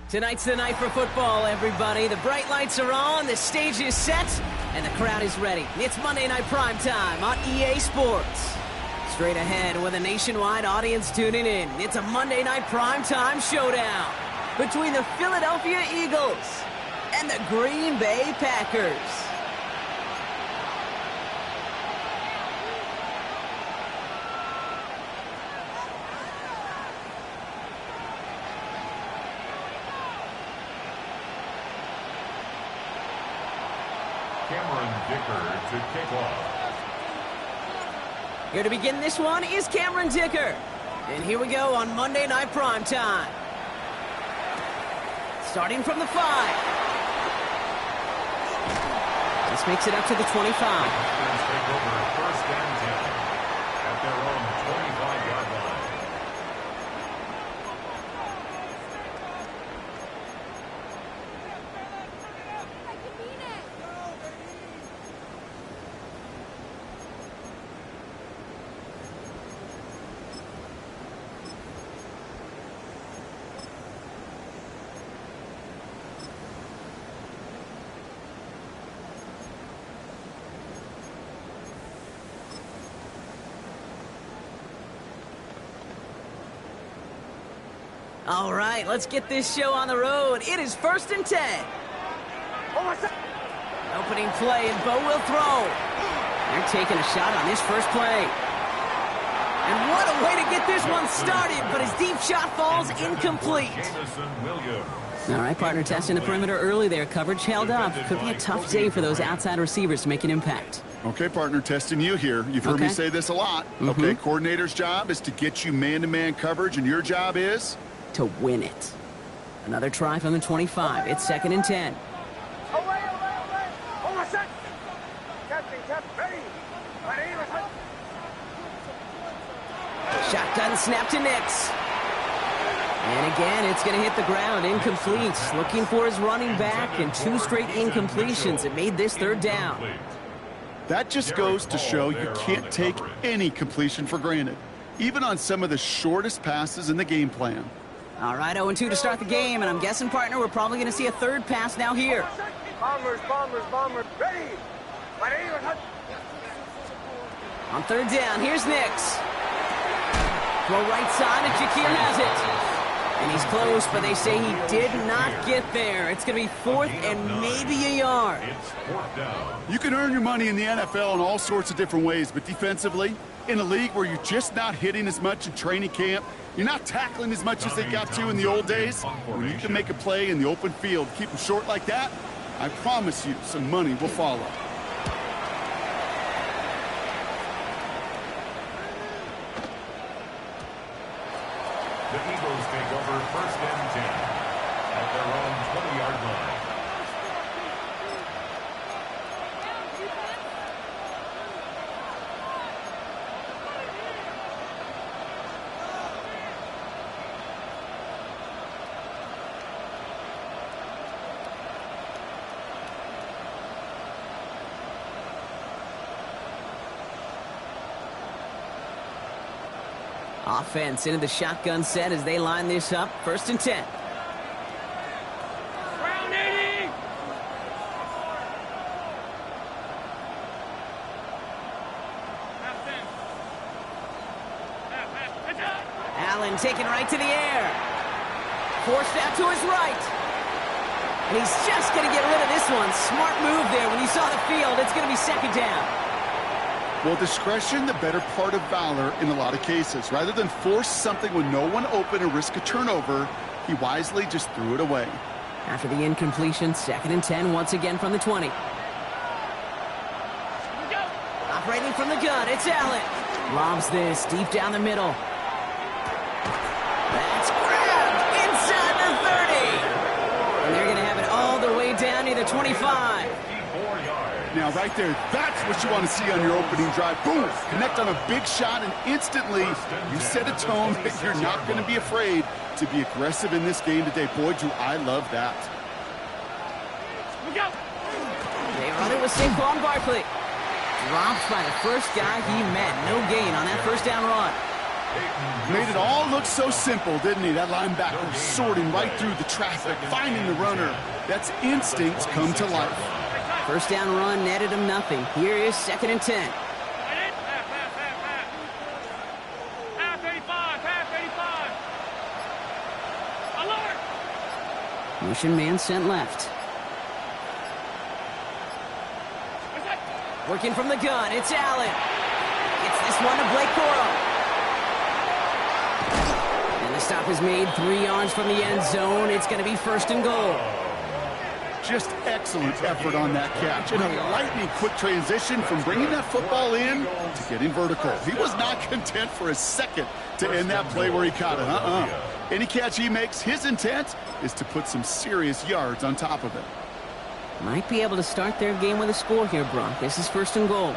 Tonight's the night for football, everybody. The bright lights are on, the stage is set, and the crowd is ready. It's Monday Night Primetime on EA Sports. Straight ahead with a nationwide audience tuning in, it's a Monday Night Primetime showdown between the Philadelphia Eagles and the Green Bay Packers. To kick off. Here to begin this one is Cameron Dicker. And here we go on Monday Night Primetime. Starting from the 5. This makes it up to the 25. Take over first and 10 at their own 25-yard line. All right, let's get this show on the road. It is 1st and 10. Opening play, and Bo will throw. They're taking a shot on this first play. And what a way to get this one started, but his deep shot falls incomplete. All right, partner, testing the perimeter early there. Coverage held up. Could be a tough day for those outside receivers to make an impact. Okay, partner, testing you here. You've heard me say this a lot. Okay, coordinator's job is to get you man-to-man coverage, and your job is? To win it. Another try from the 25. It's 2nd and 10. Shotgun snap to Nix. And again, it's going to hit the ground. Incomplete. Looking for his running back, and 2 straight incompletions. It made this 3rd down. That just goes to show you can't take any completion for granted, even on some of the shortest passes in the game plan. All right, 0-2 to start the game, and I'm guessing, partner, we're probably going to see a 3rd pass now here. Bombers, ready! On 3rd down, here's Nix. Throw right side, and Shakir has it. And he's close, but they say he did not get there. It's going to be 4th and maybe a yard. You can earn your money in the NFL in all sorts of different ways, but defensively, in a league where you're just not hitting as much in training camp, you're not tackling as much as they got to in the old days, when you can make a play in the open field, keep them short like that, I promise you some money will follow. The Eagles take over 1st and 10 at their own 20-yard line. Offense into the shotgun set as they line this up. 1st and 10. Allen taken right to the air. Forced out to his right. And he's just going to get rid of this one. Smart move there. When you saw the field, it's going to be 2nd down. Well, discretion, the better part of valor in a lot of cases. Rather than force something with no one open and risk a turnover, he wisely just threw it away. After the incompletion, 2nd and 10 once again from the 20. Operating from the gun, it's Allen. Lobs this deep down the middle. That's grabbed inside the 30. And they're going to have it all the way down to the 25. Now, right there, that's what you want to see on your opening drive. Boom! Connect on a big shot, and instantly you set a tone that you're not going to be afraid to be aggressive in this game today. Boy, do I love that. They run it with Saquon Barkley. Dropped by the first guy he met. No gain on that 1st down run. Made it all look so simple, didn't he? That linebacker sorting right through the traffic, finding the runner. That's instincts come to life. First down run netted him nothing. Here is 2nd and 10. Motion man sent left. Working from the gun, it's Allen. Gets this one to Blake Corum. And the stop is made 3 yards from the end zone. It's going to be 1st and goal. Just excellent effort on that catch. And a lightning-quick transition from bringing that football in to getting vertical. He was not content for a second to end that play where he caught it. Any catch he makes, his intent is to put some serious yards on top of it. Might be able to start their game with a score here, Brock. This is 1st and goal.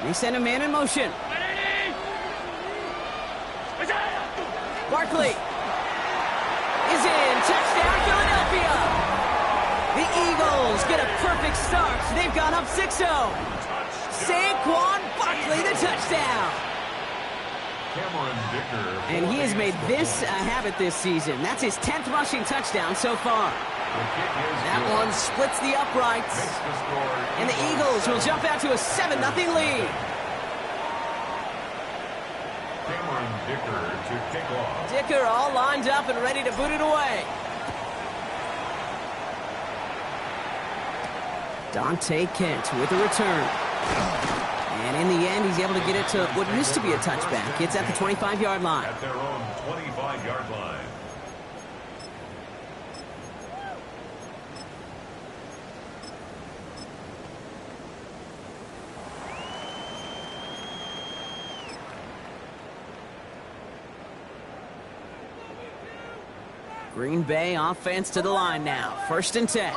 They send a man in motion. Barkley is in. Touchdown, Philadelphia. The Eagles get a perfect start. They've gone up 6-0. Saquon Barkley, the touchdown. And he has made this a habit this season. That's his 10th rushing touchdown so far. That one splits the uprights. And the Eagles will jump out to a 7-0 lead. Dicker all lined up and ready to boot it away. Dante Kent with a return. And in the end, he's able to get it to what used to be a touchback. It's at the 25-yard line. At their own 25-yard line. Green Bay offense to the line now. 1st and 10.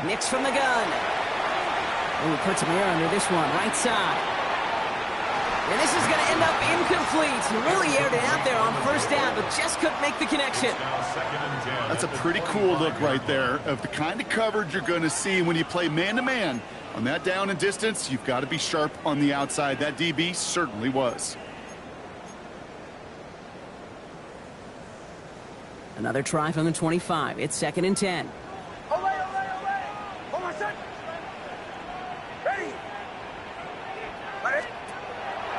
Nix from the gun. Ooh, puts him here under this one, right side. And this is going to end up incomplete. Really aired it out there on 1st down, but just couldn't make the connection. That's a pretty cool look right there of the kind of coverage you're going to see when you play man-to-man. On that down and distance, you've got to be sharp on the outside. That DB certainly was. Another try from the 25. It's 2nd and 10.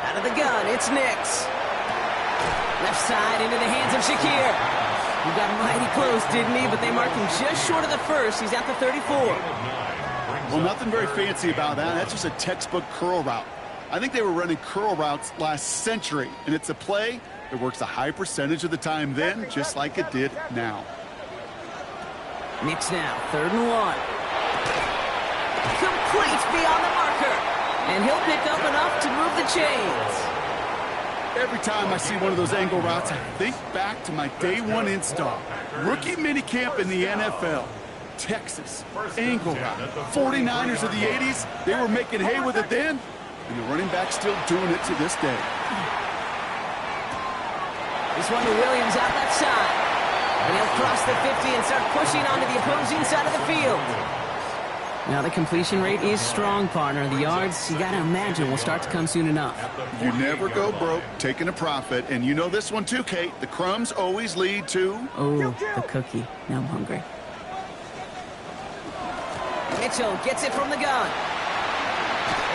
Out of the gun, it's Nix. Left side into the hands of Shakir. He got mighty close, didn't he? But they marked him just short of the 1st. He's at the 34. Well, nothing very fancy about that. That's just a textbook curl route. I think they were running curl routes last century, and it's a play that works a high percentage of the time then, just like it did now. Nix now, 3rd and 1. Complete beyond the marker. And he'll pick up enough to move the chains. Every time I see one of those angle routes, I think back to my day 1 install. Rookie minicamp in the NFL. Texas, angle route. 49ers of the 80s, they were making hay with it then, and the running back's still doing it to this day. This one to Williams out left side. And he'll cross the 50 and start pushing onto the opposing side of the field. Now the completion rate is strong, partner. The yards, you got to imagine, will start to come soon enough. You never go broke taking a profit. And you know this one too, Kate. The crumbs always lead to... Oh, the cookie. Now I'm hungry. Mitchell gets it from the gun.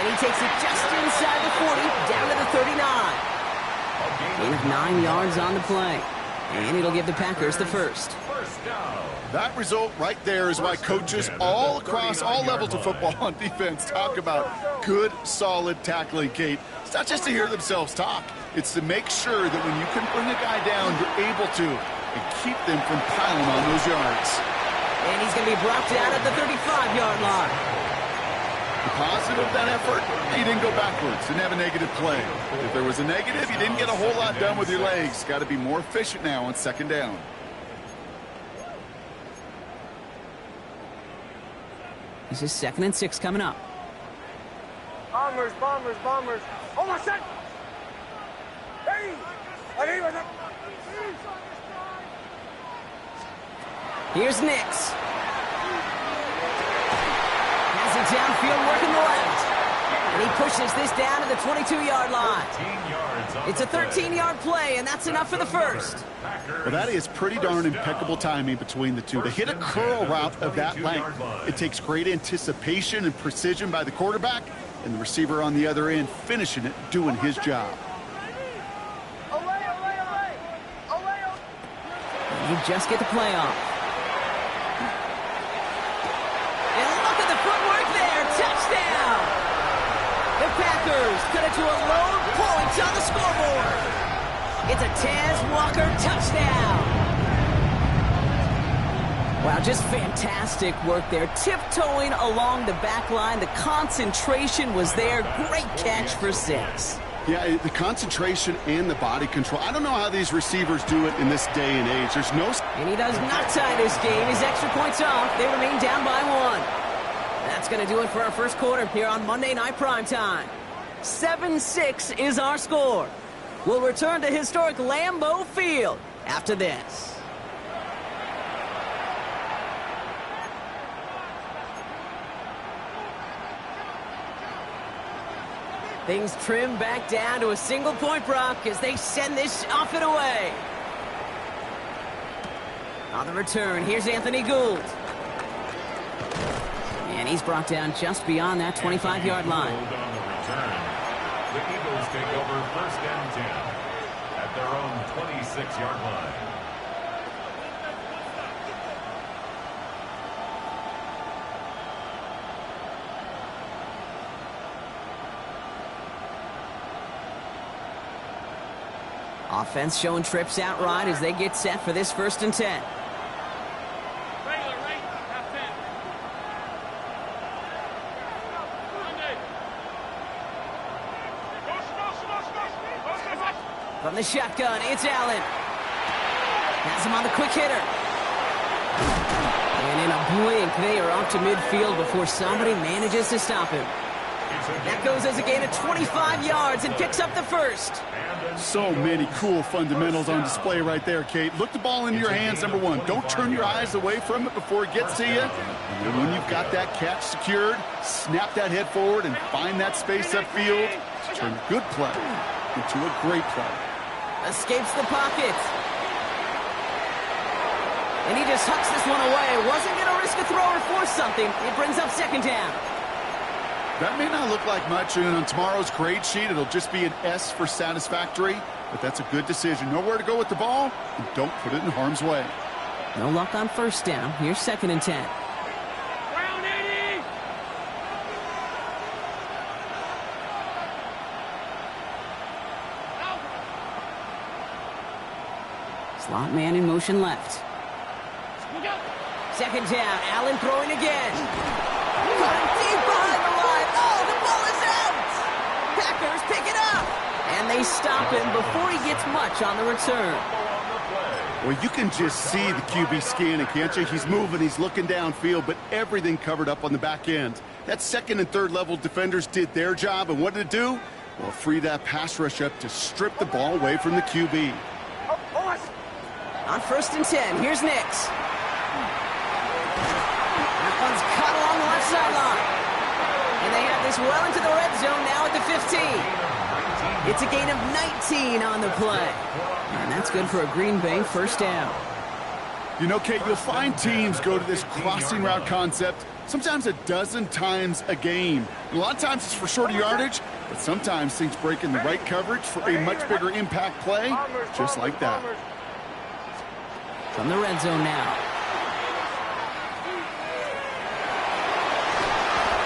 And he takes it just inside the 40, down to the 39. Gain of 9 yards on the play. And it'll give the Packers the 1st. That result right there is why coaches all across all levels of football on defense talk about good, solid tackling, Kate. It's not just to hear themselves talk. It's to make sure that when you can bring a guy down, you're able to, and keep them from piling on those yards. And he's going to be brought down at the 35-yard line. The positive of that effort, you didn't go backwards, didn't have a negative play. If there was a negative, you didn't get a whole lot done with your legs. Got to be more efficient now on 2nd down. This is 2nd and 6 coming up. Bombers. Oh, my son! Hey! Here's Nix. Has it downfield, working the left. And And he pushes this down to the 22-yard line. 13 yards on It's a the play. 13-yard play, and that's enough for the first. Well, that is pretty darn impeccable timing between the two. They hit a curl route of that length. It takes great anticipation and precision by the quarterback, and the receiver on the other end finishing it, doing his job. You just get the play off. And look at the footwork there. Touchdown! The Packers cut it to a load points on the scoreboard. It's a Taz Walker touchdown. Wow, just fantastic work there. Tiptoeing along the back line. The concentration was there. Great catch for 6. Yeah, the concentration and the body control. I don't know how these receivers do it in this day and age. There's no... And he does not tie this game. His extra points off. They remain down by 1. That's going to do it for our first quarter here on Monday Night Primetime. 7-6 is our score. We'll return to historic Lambeau Field after this. Things trim back down to a single-point Brock as they send this off and away. On the return, here's Anthony Gould. And he's brought down just beyond that 25-yard line. On the return, the Eagles take over 1st and 10 at their own 26-yard line. Offense showing trips out right as they get set for this 1st and 10. From the shotgun, it's Allen. Has him on the quick hitter. And in a blink, they are up to midfield before somebody manages to stop him. That goes as a gain of 25 yards and picks up the first. So many cool fundamentals on display right there, Kate. Look the ball into your hands, number one. Don't turn your eyes away from it before it gets to you. And then when you've got that catch secured, snap that head forward and find that space upfield to turn a good play into a great play. Escapes the pocket. And he just hucks this one away. Wasn't going to risk a throw or force something. It brings up 2nd down. That may not look like much, and on tomorrow's grade sheet, it'll just be an S for satisfactory, but that's a good decision. Know where to go with the ball, and don't put it in harm's way. No luck on 1st down. Here's 2nd and 10. Round 80! Slot man in motion left. 2nd down. Allen throwing again. Got him deep behind the line. Oh, the ball is out! Packers pick it up! And they stop him before he gets much on the return. Well, you can just see the QB scanning, can't you? He's moving, he's looking downfield, but everything covered up on the back end. That 2nd and 3rd level defenders did their job, and what did it do? Well, free that pass rush up to strip the ball away from the QB. On 1st and 10, here's Nix. That one's cut along the left sideline. And they have this well into the red zone now at the 15. It's a gain of 19 on the play. And that's good for a Green Bay 1st down. You know, Kate, you'll find teams go to this crossing route concept sometimes a dozen times a game. And a lot of times it's for shorter yardage, but sometimes things break in the right coverage for a much bigger impact play, just like that. From the red zone now.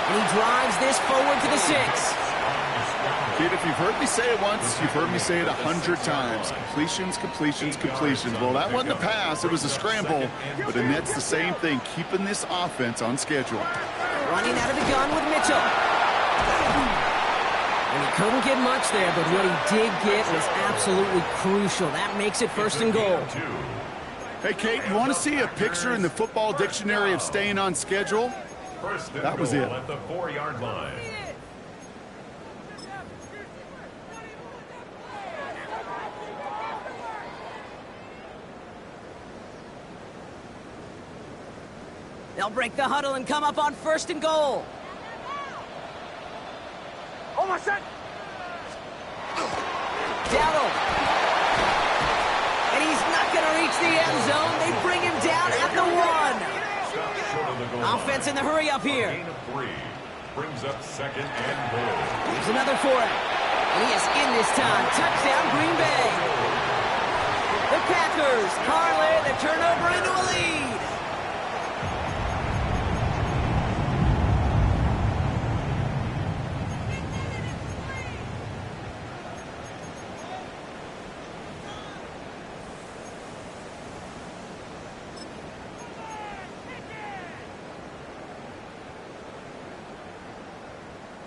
And he drives this forward to the 6. Kid, if you've heard me say it once, you've heard me say it 100 times. Completions, completions, completions. Well, that wasn't a pass. It was a scramble. But Annette's the same thing, keeping this offense on schedule. Running out of the gun with Mitchell. And he couldn't get much there, but what he did get was absolutely crucial. That makes it 1st and goal. Hey, Kate, you want to see a picture in the football dictionary of staying on schedule? That was it. At the 4-yard line. They'll break the huddle and come up on 1st and goal. Almost set. Dowdle. And he's not going to reach the end zone. They bring him down at the 1. Offense in the hurry up here. Gain of 3. Brings up 2nd and goal. Here's another for it. And he is in this time. Touchdown, Green Bay. The Packers parlay the turnover into a lead.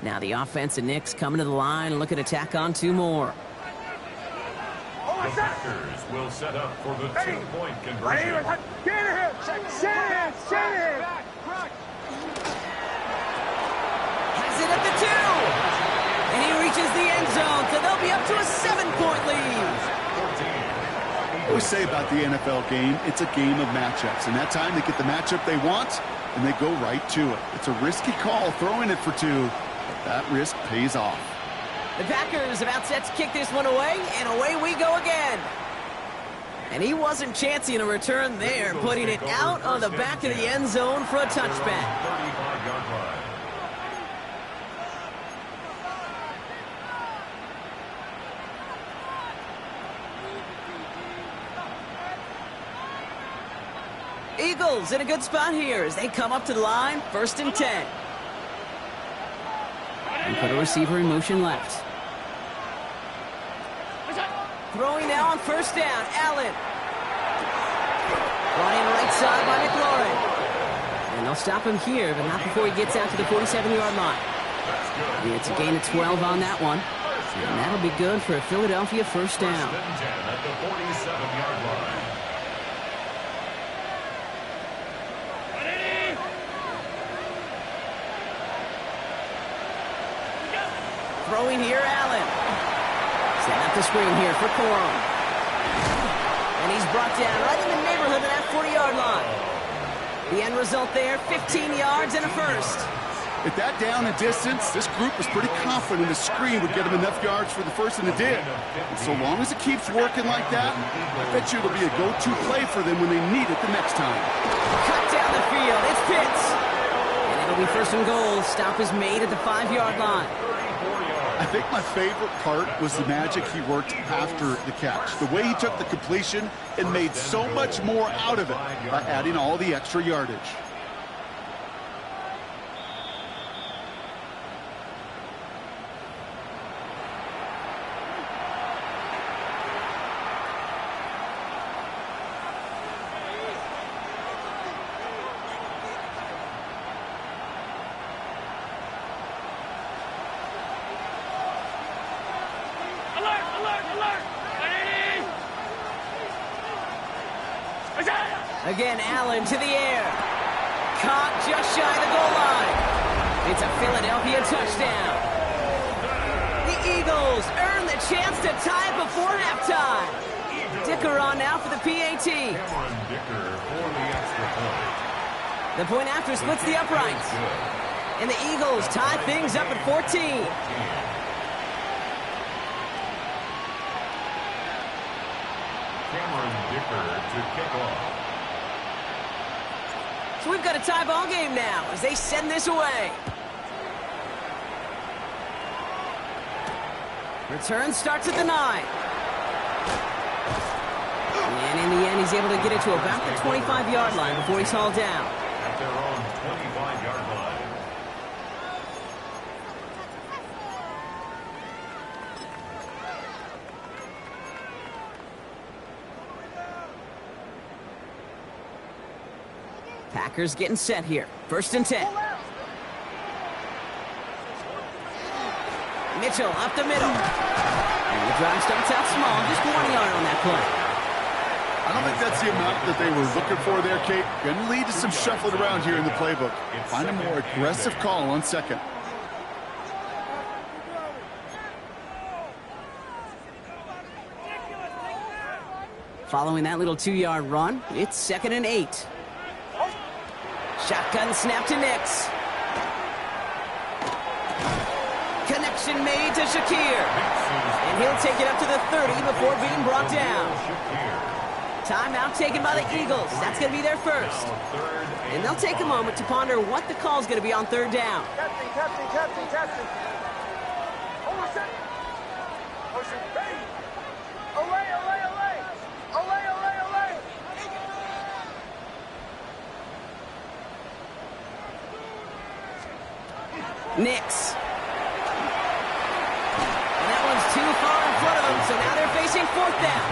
Now the offense and Knicks coming to the line, looking to tack on 2 more. The Packers will set up for the 2-point conversion. Shanahan! Shanahan! Shanahan! Has it at the 2. And he reaches the end zone, so they'll be up to a 7-point lead. I always say about the NFL game, it's a game of matchups. And that time they get the matchup they want, and they go right to it. It's a risky call throwing it for 2, but that risk pays off. The Packers about set to kick this one away, and away we go again. And he wasn't chancing a return there, putting it out on the back of the end zone for a touchback. 35-yard line. Eagles in a good spot here as they come up to the line, 1st and 10. And put a receiver in motion left. Throwing now on 1st down, Allen. Brought in right side by McLaurin. And they'll stop him here, but not before he gets out to the 47-yard line. And it's a gain of 12 on that one. And that'll be good for a Philadelphia 1st down. 1st and 10 at the 47-yard line. Throwing here, Allen. Set up the screen here for Corum. And he's brought down right in the neighborhood of that 40-yard line. The end result there, 15 yards and a 1st. At that down and distance, this group was pretty confident the screen would get them enough yards for the 1st, and it did. And so long as it keeps working like that, I bet you it'll be a go-to play for them when they need it the next time. Cut down the field. It's Pitts. And it'll be 1st and goal. Stop is made at the 5-yard line. I think my favorite part was the magic he worked after the catch. The way he took the completion and made so much more out of it by adding all the extra yardage. Again, Allen to the air. Caught just shy of the goal line. It's a Philadelphia touchdown. The Eagles earn the chance to tie it before halftime. Dicker on now for the PAT. Cameron Dicker for the extra point. The point after splits the uprights. And the Eagles tie things up at 14. Cameron Dicker to kick off. So we've got a tie ball game now as they send this away. Return starts at the 9. And in the end, he's able to get it to about the 25-yard line before he's hauled down. At their own 25-yard line. Packers getting set here. 1st and 10. Mitchell up the middle. And the drive starts out small. Just 1 yard on that play. I don't think that's the amount that they were looking for there, Kate. Going to lead to some shuffling around here in the playbook. Find a more aggressive call on 2nd. Following that little 2-yard run, it's 2nd and 8. Shotgun snap to Nix. Connected Selection made to Shakir. And he'll take it up to the 30 before being brought down. Timeout taken by the Eagles. That's going to be their first. And they'll take a moment to ponder what the call is going to be on third down. Captain. Hold on a second. Motion, ready. Olay. Nix. And that one's too far in front of them, so now they're facing fourth down.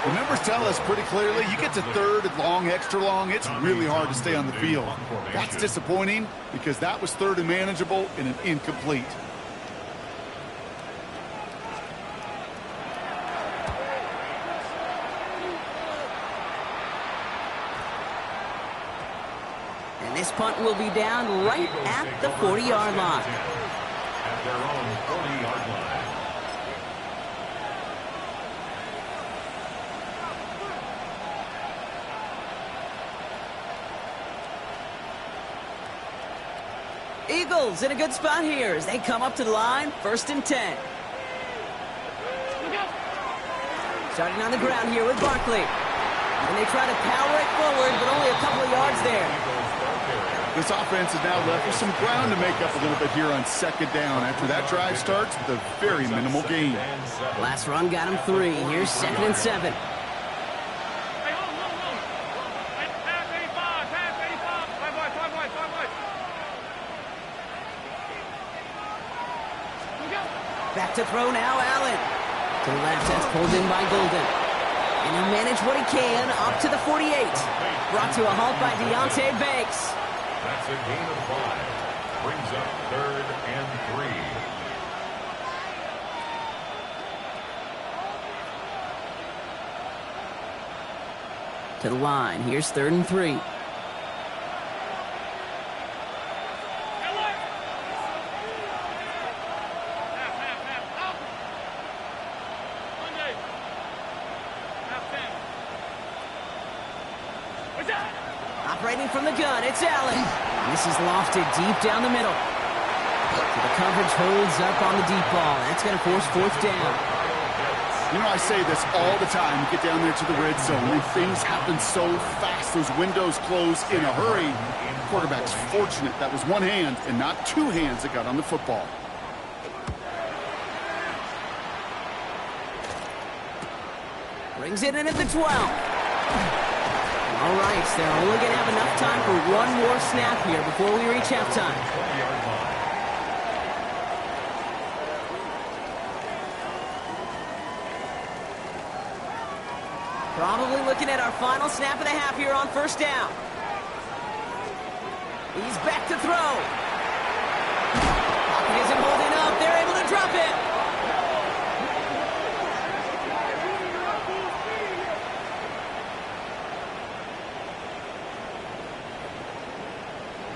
The numbers tell us pretty clearly, you get to third and long, extra long, it's really hard to stay on the field. That's disappointing because that was third and manageable and an incomplete. And this punt will be down right at the 40-yard line. At their own 40-yard line. Eagles in a good spot here as they come up to the line, 1st and 10. Starting on the ground here with Barkley. And they try to power it forward, but only a couple of yards there. This offense is now left with some ground to make up a little bit here on 2nd down after that drive starts with a very minimal gain. Last run got him 3. Here's 2nd and 7. Back to throw now, Allen. To the left, that's pulled in by Golden. And he'll manage what he can up to the 48. Brought to a halt by Deontay Banks. That's a gain of 5. Brings up 3rd and 3. To the line. Here's 3rd and 3. Operating from the gun, it's Allen. This is lofted deep down the middle. So the coverage holds up on the deep ball. That's going to force 4th down. You know, I say this all the time. You get down there to the red zone, and things happen so fast. Those windows close in a hurry. The quarterback's fortunate that was one hand and not two hands that got on the football. Brings it in at the 12. All right, so they're only going to have enough time for one more snap here before we reach halftime. Probably looking at our final snap of the half here on 1st down. He's back to throw. Pocket isn't holding up. They're able to drop it.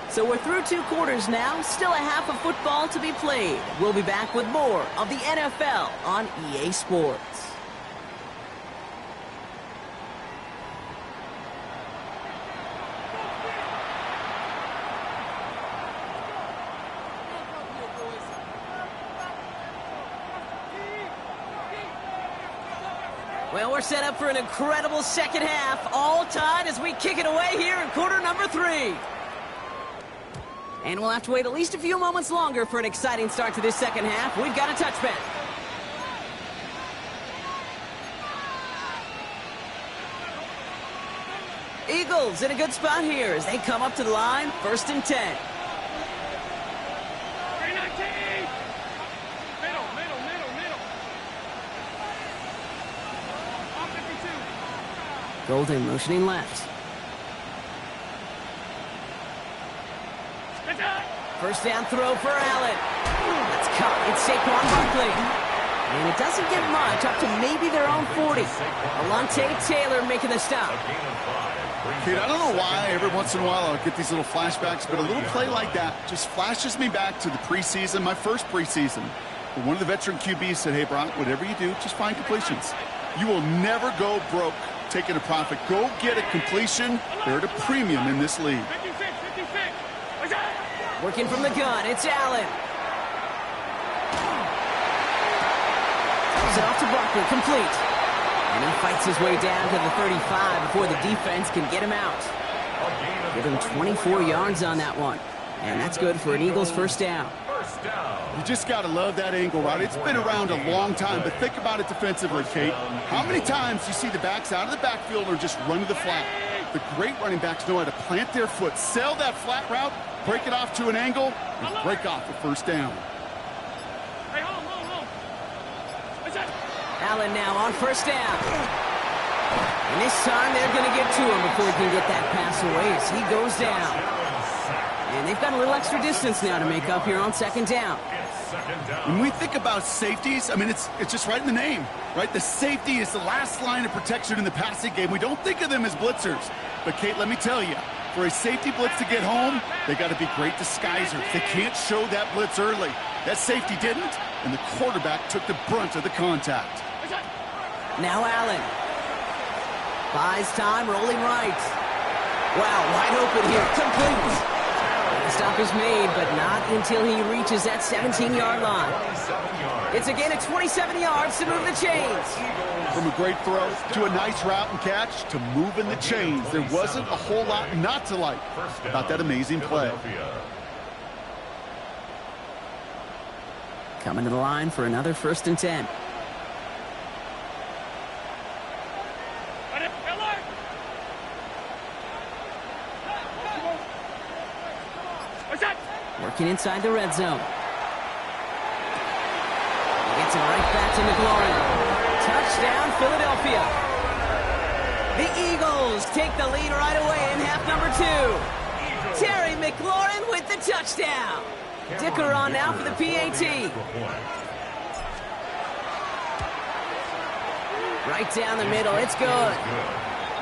So we're through 2 quarters now, still a half of football to be played. We'll be back with more of the NFL on EA Sports. Well, we're set up for an incredible second half, all tied as we kick it away here in quarter number 3. And we'll have to wait at least a few moments longer for an exciting start to this second half. We've got a touchback. Eagles in a good spot here as they come up to the line, 1st and 10. Golden motioning left. 1st down throw for Allen. That's caught. It's Saquon Barkley. And it doesn't get much, up to maybe their own 40. Alontae Taylor making the stop. Kid, I don't know why every once in a while I'll get these little flashbacks, but a little play like that just flashes me back to the preseason, my first preseason. One of the veteran QBs said, hey, Brock, whatever you do, just find completions. You will never go broke taking a profit. Go get a completion. They're at a premium in this league. Working from the gun, it's Allen. it off to Barkley, complete. And he fights his way down to the 35 before the defense can get him out. Give him 24 yards on that one. And that's good for an Eagles first down. You just got to love that angle, right? It's been around a long time, but think about it defensively, Kate. How many times do you see the backs out of the backfield or just run to the flat? The great running backs know how to plant their foot, sell that flat route, break it off to an angle, and break off the first down. Hey, hold. Allen now on first down. And this time they're going to get to him before he can get that pass away as he goes down. And they've got a little extra distance now to make up here on second down. When we think about safeties, I mean, it's just right in the name, right? The safety is the last line of protection in the passing game. We don't think of them as blitzers. But, Kate, let me tell you, for a safety blitz to get home, they got to be great disguisers. They can't show that blitz early. That safety didn't, and the quarterback took the brunt of the contact. Now Allen. Buys time, rolling right. Wow, wide open here. Complete. The stop is made, but not until he reaches that 17-yard line. It's a gain of 27 yards to move the chains. From a great throw to a nice route and catch to moving the chains, there wasn't a whole lot not to like about that amazing play. Coming to the line for another 1st and 10. Working inside the red zone. Gets it right back to McLaurin. Touchdown, Philadelphia. The Eagles take the lead right away in half number 2. Terry McLaurin with the touchdown. Dicker on now for the PAT. Right down the middle, it's good.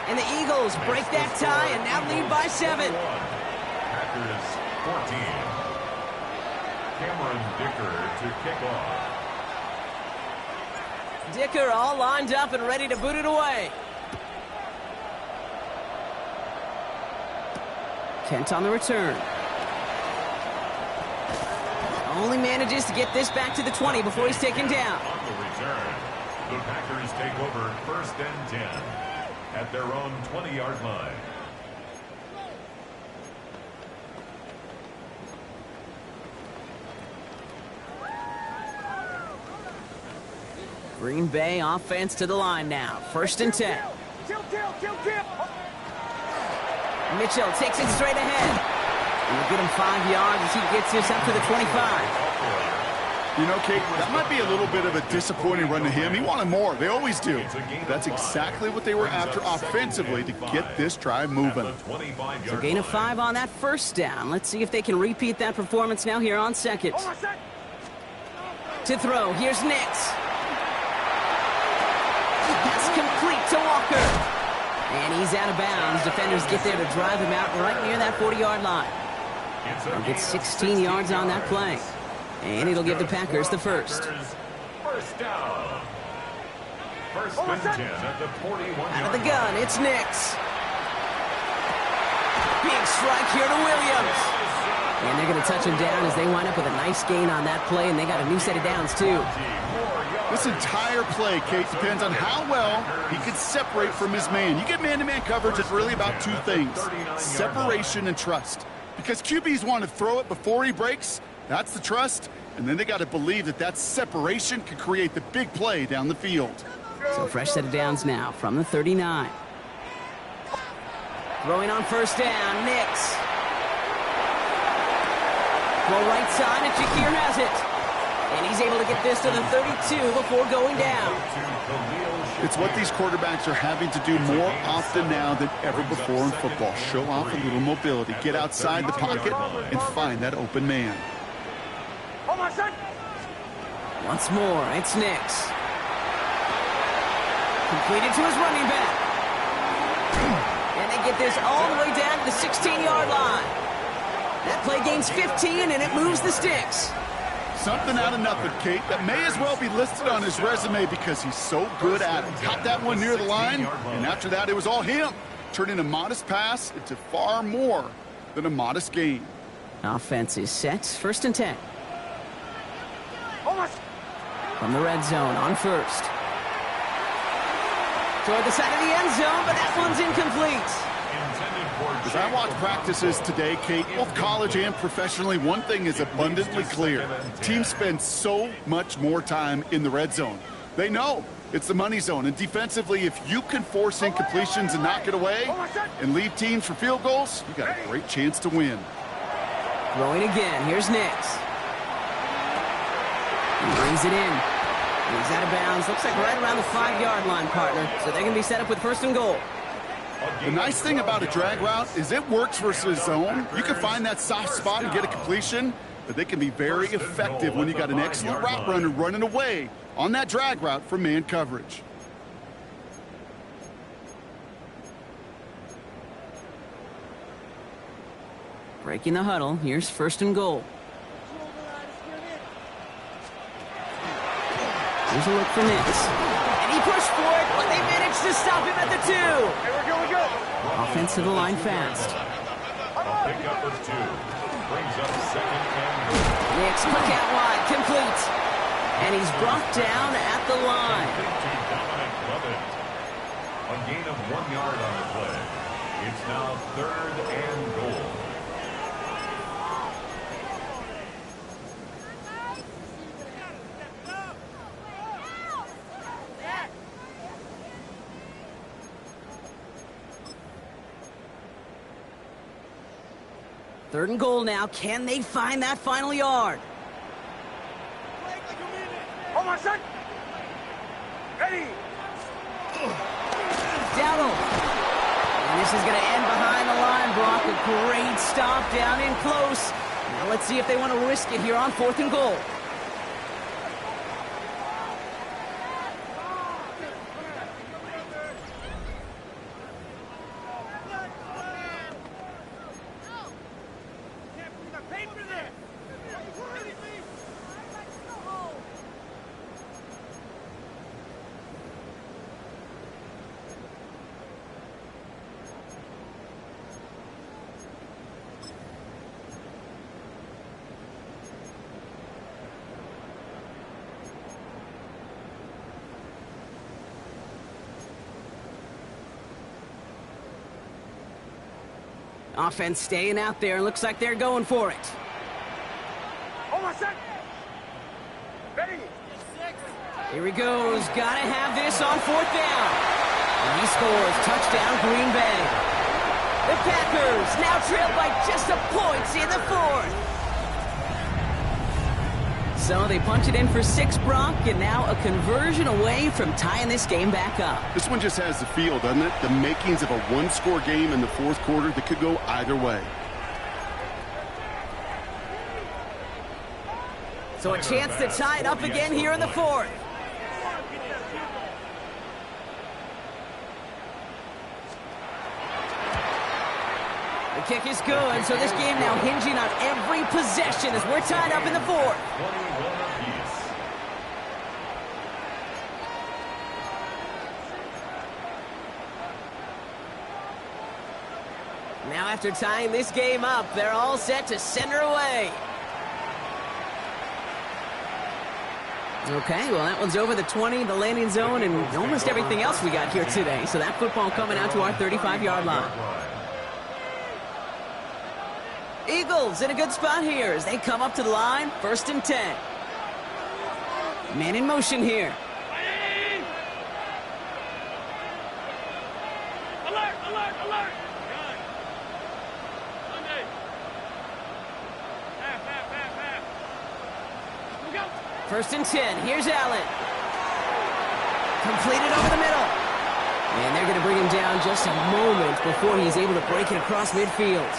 And the Eagles break that tie and now lead by 7. Packers 14. Cameron Dicker to kick off. Dicker all lined up and ready to boot it away. Kent on the return. Only manages to get this back to the 20 before he's taken down. On the return, the Packers take over 1st and 10 at their own 20-yard line. Green Bay offense to the line now. 1st and 10. Kill. Mitchell takes it straight ahead. And we'll get him 5 yards as he gets this up to the 25. You know, Kate, that might be a little bit of a disappointing run to him. He wanted more. They always do. That's exactly what they were after offensively to get this drive moving. So gain of 5 on that 1st down. Let's see if they can repeat that performance now here on 2nd. To throw, here's Nix. Pass complete to Walker. And he's out of bounds. Defenders get there to drive him out right near that 40-yard line. They'll get 16 yards on that play. And it'll give the Packers the first. First down. 1st and 10 at the 41. Out of the gun, it's Nix. Big strike here to Williams. And they're going to touch him down as they wind up with a nice gain on that play, and they got a new set of downs, too. This entire play, Kate, depends on how well he can separate from his man. You get man-to-man coverage, it's really about 2 things, separation and trust. Because QBs want to throw it before he breaks, that's the trust, and then they got to believe that that separation can create the big play down the field. So fresh set of downs now from the 39. Throwing on 1st down, Nix. Well, right side, and Shakir has it. And he's able to get this to the 32 before going down. It's what these quarterbacks are having to do more often now than ever before in football. Show off a little mobility, get outside the pocket, and find that open man. Once more, it's Nix. Completed to his running back. And they get this all the way down to the 16-yard line. That play gains 15, and it moves the sticks. Something out of nothing, Kate, that may as well be listed on his resume because he's so good at it. Caught that one near the line, and after that, it was all him, turning a modest pass into far more than a modest gain. Offense is set. 1st and 10. From the red zone on first. Toward the side of the end zone, but that one's incomplete. As I watch practices today, Kate, both college and professionally, one thing is abundantly clear. Teams spend so much more time in the red zone. They know it's the money zone, and defensively, if you can force incompletions and knock it away and leave teams for field goals, you got a great chance to win. Throwing again. Here's Nix. He brings it in. He's out of bounds. Looks like right around the 5-yard line, partner. So they're going to be set up with first and goal. The nice thing about a drag route is it works versus zone. You can find that soft spot and get a completion, but they can be very effective when you got an excellent route runner running away on that drag route from man coverage. Breaking the huddle. Here's first and goal. Here's a look for Nix. And he pushed for it, but they managed to stop him at the 2. Hey, we're good. Offense to the line fast. A pickup of 2. Brings up second and goal. Nix quick out wide, complete. And he's brought down at the line. A gain of 1 yard on the play. It's now third and goal. Third and goal now. Can they find that final yard? Hold on, son. Ready. Dowdle. And this is going to end behind the line, Brock. A great stop down in close. Now let's see if they want to risk it here on fourth and goal. Offense staying out there. Looks like they're going for it. Hold on, son. Ready. Here he goes. Gotta have this on fourth down. And he scores. Touchdown, Green Bay. The Packers now trail by just a point in the fourth. So they punch it in for 6, Brock, and now a conversion away from tying this game back up. This one just has the feel, doesn't it? The makings of a one-score game in the fourth quarter that could go either way. So a chance to tie it up again here in the fourth. The kick is good, so this game now hinging on every possession as we're tied up in the fourth. 21 apiece. Now after tying this game up, they're all set to send her away. Okay, well that one's over the 20, the landing zone, and almost everything else we got here today. So that football coming out to our 35-yard line. Eagles in a good spot here as they come up to the line, first and 10. Man in motion here. Alert, alert, alert. Sunday. Half. We go. First and 10. Here's Allen. Completed over the middle. And they're going to bring him down just a moment before he's able to break it across midfield.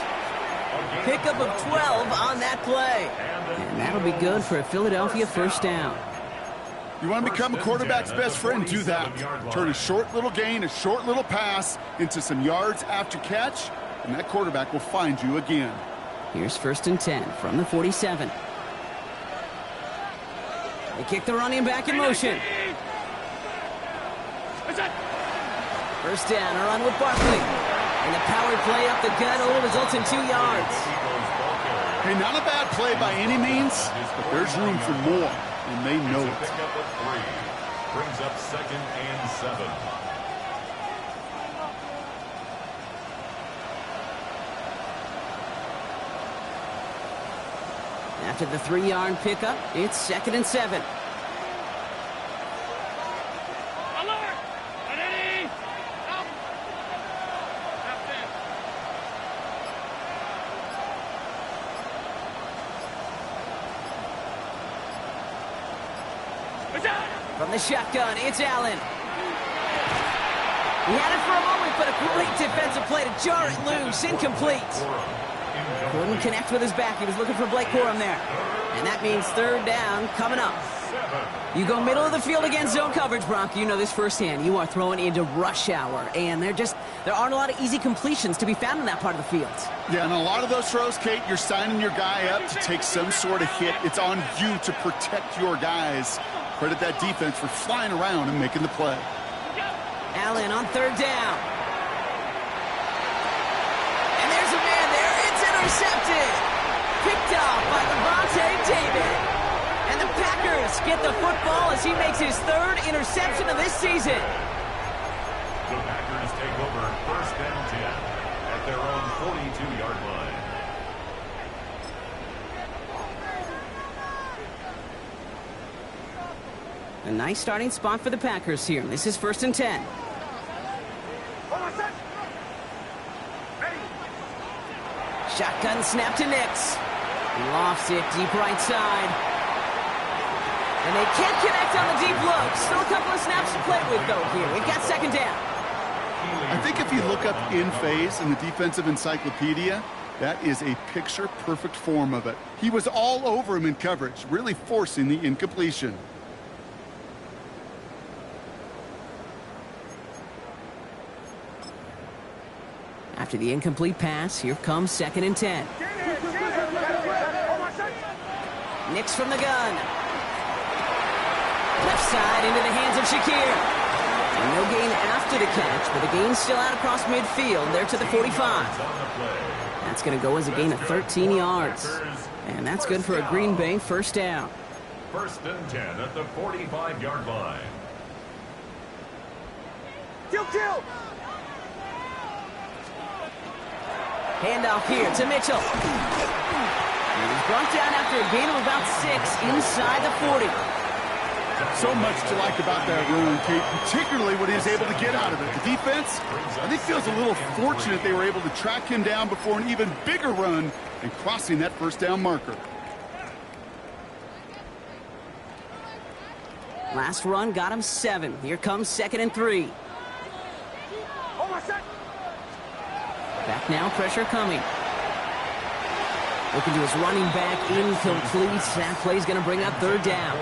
Pickup of 12 on that play. And that'll be good for a Philadelphia first down. You want to become a quarterback's best friend, do that. Turn a short little gain, a short little pass into some yards after catch, and that quarterback will find you again. Here's first and 10 from the 47. They kick the running back in motion. First down, a run with Barkley. And the power play up the gut only results in 2 yards. Hey, not a bad play by any means, but there's room for more. and they know it. Pick up of 3. Brings up 2nd and 7. After the 3-yard pickup, it's 2nd and 7. Alert! Ready! Out! Captain! It's out! From the shotgun, it's Allen. He had it for a moment, but a great defensive play to jar it loose. Incomplete. Couldn't connect with his back. He was looking for Blake Corum there. And that means 3rd down coming up. You go middle of the field against zone coverage, Bronk. You know this firsthand. You are throwing into rush hour. And there aren't a lot of easy completions to be found in that part of the field. Yeah, and a lot of those throws, Kate, you're signing your guy up to take some sort of hit. It's on you to protect your guys. Credit that defense for flying around and making the play. Allen on 3rd down. And there's a man there. It's intercepted. Picked off by Levante David. And the Packers get the football as he makes his 3rd interception of this season. The Packers take over 1st and 10 at their own 42-yard line. A nice starting spot for the Packers here. This is 1st and 10. Shotgun snap to Nix. He lofts it deep right side. And they can't connect on the deep look. Still a couple of snaps to play with, though, here. We've got 2nd down. I think if you look up in phase in the defensive encyclopedia, that is a picture-perfect form of it. He was all over him in coverage, really forcing the incompletion. After the incomplete pass, here comes 2nd and 10. Nix from the gun. Left side into the hands of Shakir. And no gain after the catch, but a gain still out across midfield. There to the 45. That's going to go as a gain of 13 yards. And that's good for a Green Bay 1st down. 1st and 10 at the 45-yard line. Kill! Handoff here to Mitchell. And he's brought down after a gain of about 6 inside the 40. So much to like about that run, Kate, particularly what he was able to get out of it. The defense, I think, feels a little fortunate they were able to track him down before an even bigger run and crossing that 1st down marker. Last run got him 7. Here comes 2nd and 3. Back now, pressure coming. Looking to his running back, incomplete. That play's going to bring up 3rd down.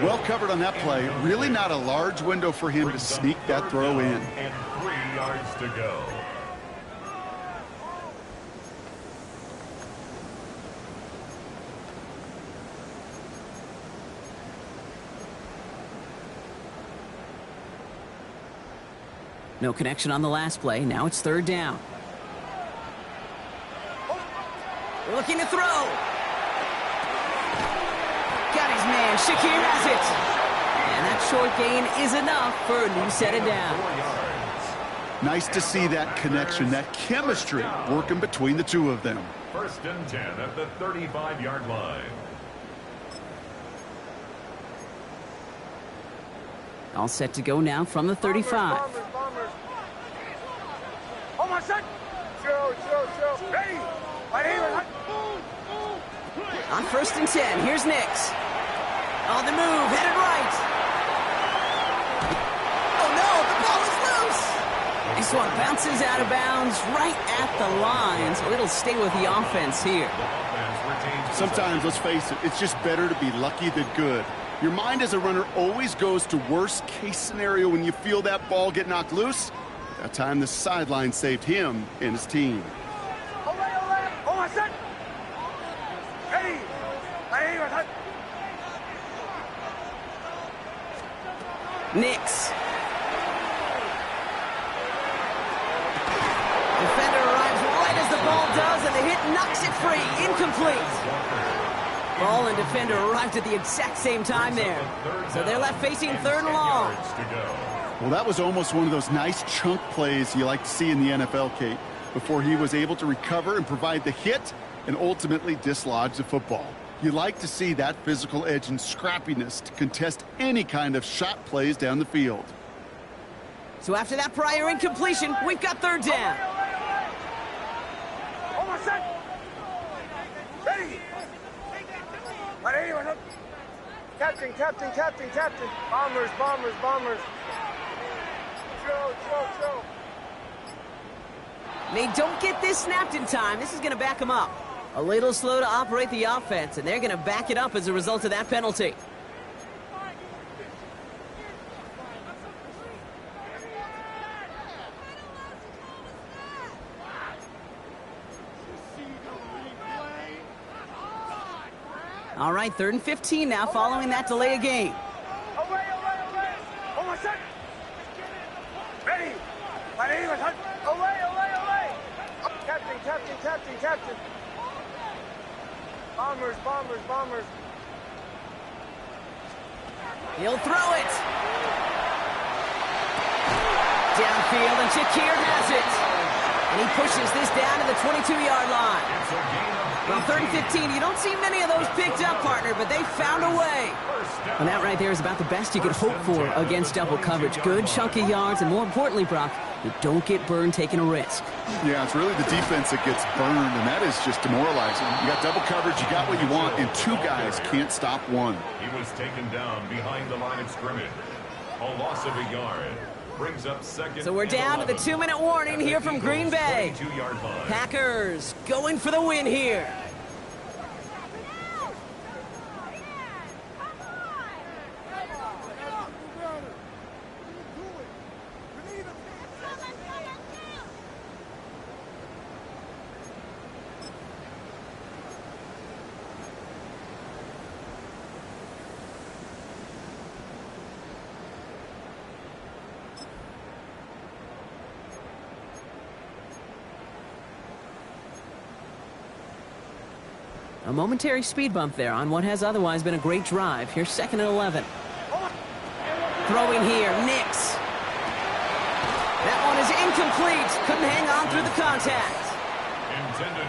Well covered on that play. Really not a large window for him to sneak that throw in. And 3 yards to go. No connection on the last play. Now it's 3rd down. They're looking to throw. Got his man. Shakir has it. And that short gain is enough for a new set of downs. Nice to see that connection, that chemistry working between the two of them. 1st and 10 at the 35-yard line. All set to go now from the 35. Oh, my son! Chill. Ready! Right here. On 1st and 10, here's Nix. On the move, headed right. Oh no, the ball is loose! This one bounces out of bounds right at the line, so it'll stay with the offense here. Sometimes, let's face it, it's just better to be lucky than good. Your mind as a runner always goes to worst case scenario when you feel that ball get knocked loose. That time the sideline saved him and his team. Oh, my son! Ready! Right here, my son! Nix. Defender arrives right as the ball does, and the hit knocks it free. Incomplete. Ball and defender arrived at the exact same time there. So they're left facing 3rd and long. Well, that was almost one of those nice chunk plays you like to see in the NFL, Kate, before he was able to recover and provide the hit and ultimately dislodge the football. You like to see that physical edge and scrappiness to contest any kind of shot plays down the field. So after that prior incompletion, we've got 3rd down. Almost set. Ready. Captain, captain, captain, captain. Bombers, bombers, bombers. Show. They don't get this snapped in time. This is going to back them up. A little slow to operate the offense, and they're going to back it up as a result of that penalty. All right, 3rd and 15 now following that delay of game. Away. Almost set. Ready. Away. Captain. Bombers. He'll throw it. Downfield, and Shakir has it. And he pushes this down to the 22-yard line. Well, 3rd and 15, you don't see many of those picked up, partner, but they found a way. And that right there is about the best you could hope for against double coverage. Good chunky yards, and more importantly, Brock, you don't get burned taking a risk. Yeah, it's really the defense that gets burned, and that is just demoralizing. You got double coverage, you got what you want, and 2 guys can't stop one. He was taken down behind the line of scrimmage. A loss of a yard. Brings up 2nd. So we're down to the 2-minute warning here from Green Bay. Packers going for the win here. A momentary speed bump there on what has otherwise been a great drive. Here's 2nd and 11. Throwing here, Nix. That one is incomplete. Couldn't hang on through the contact.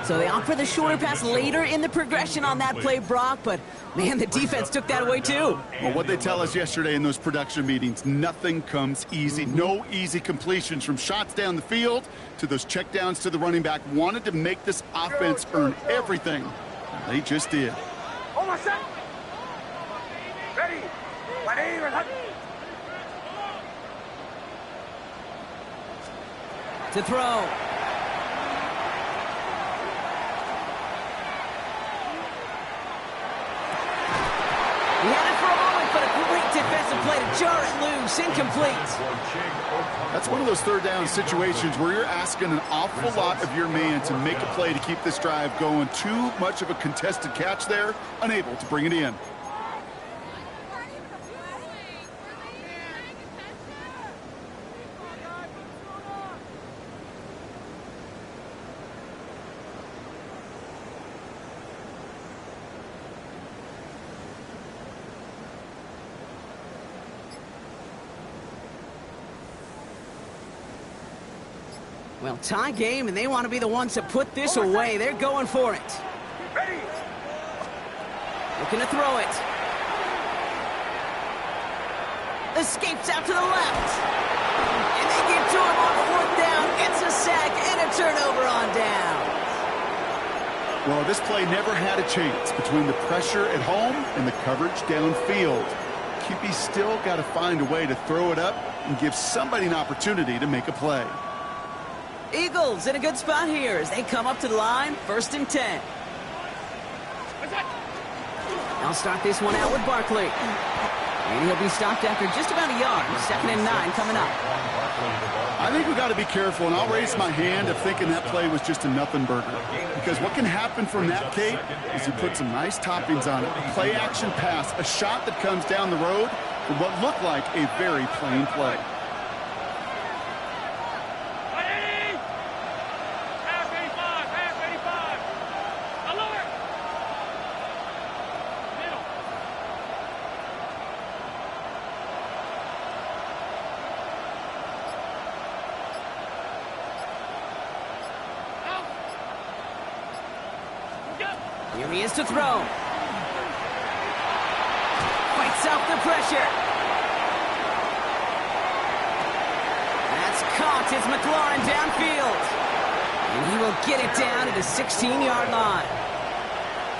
So they opt for the shorter pass later in the progression on that play, Brock, but man, the defense took that away too. Well, what they tell us yesterday in those production meetings, nothing comes easy. No easy completions from shots down the field to those checkdowns to the running back. Wanted to make this offense earn everything. They just did. Almost set. Ready. To throw. He had it for a moment, but a great defensive play to jar it loose. Incomplete. That's one of those 3rd down situations where you're asking an awful lot of your man to make a play to keep this drive going. Too much of a contested catch there, unable to bring it in. Well, tie game, and they want to be the ones to put this away. They're going for it. Ready. Looking to throw it. Escapes out to the left. And they get to him on 4th down. It's a sack and a turnover on down. Well, this play never had a chance between the pressure at home and the coverage downfield. QB still got to find a way to throw it up and give somebody an opportunity to make a play. Eagles in a good spot here as they come up to the line. 1st and 10. I'll start this one out with Barkley. And he'll be stopped after just about a yard. 2nd and 9 coming up. I think we got to be careful, and I'll raise my hand of thinking that play was just a nothing burger. Because what can happen from that, Kate, is you put some nice toppings on it. A play-action pass, a shot that comes down the road for what looked like a very plain play. Here he is to throw. Fights off the pressure. That's caught. It's McLaurin downfield. And he will get it down at the 16-yard line.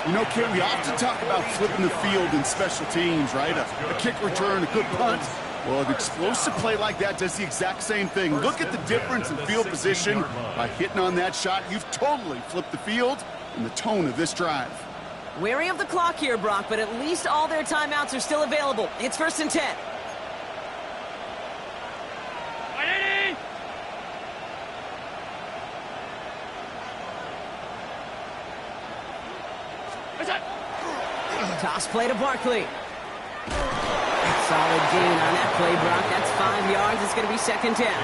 You know, Ken, we often talk about flipping the field in special teams, right? A kick return, a good punt. Well, an explosive play like that does the exact same thing. Look at the difference in field position. By hitting on that shot, you've totally flipped the field and the tone of this drive. Wary of the clock here, Brock, but at least all their timeouts are still available. It's 1st and 10. Toss play to Barkley. Solid gain on that play, Brock. That's 5 yards. It's going to be 2nd down.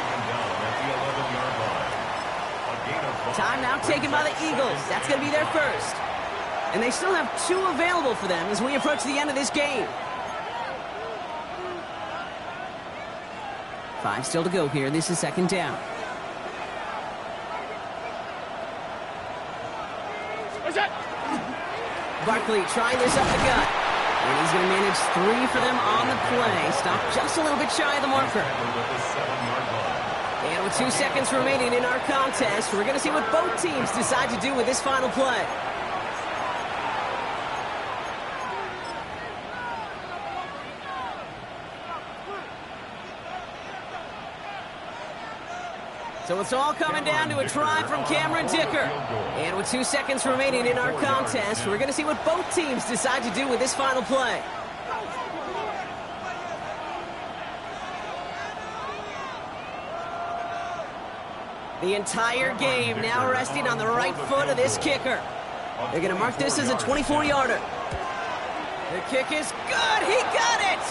Time now taken by the Eagles. That's going to be their first. And they still have 2 available for them as we approach the end of this game. 5 still to go here. This is 2nd down. Barkley trying this up the gut. And he's going to manage 3 for them on the play. Stop just a little bit shy of the marker. And with 2 seconds remaining in our contest, we're going to see what both teams decide to do with this final play. So it's all coming down to a try from Cameron Dicker. And with 2 seconds remaining in our contest, we're going to see what both teams decide to do with this final play. The entire game now resting on the right foot of this kicker. They're going to mark this as a 24-yarder. The kick is good. He got it.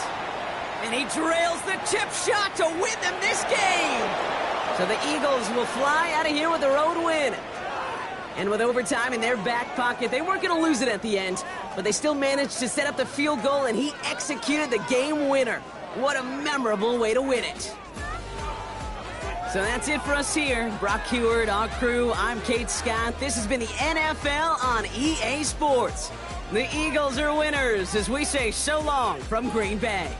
And he drills the chip shot to win them this game. So the Eagles will fly out of here with a road win. And with overtime in their back pocket, they weren't going to lose it at the end, but they still managed to set up the field goal, and he executed the game winner. What a memorable way to win it. So that's it for us here. Brock Heward, our crew, I'm Kate Scott. This has been the NFL on EA Sports. The Eagles are winners as we say so long from Green Bay.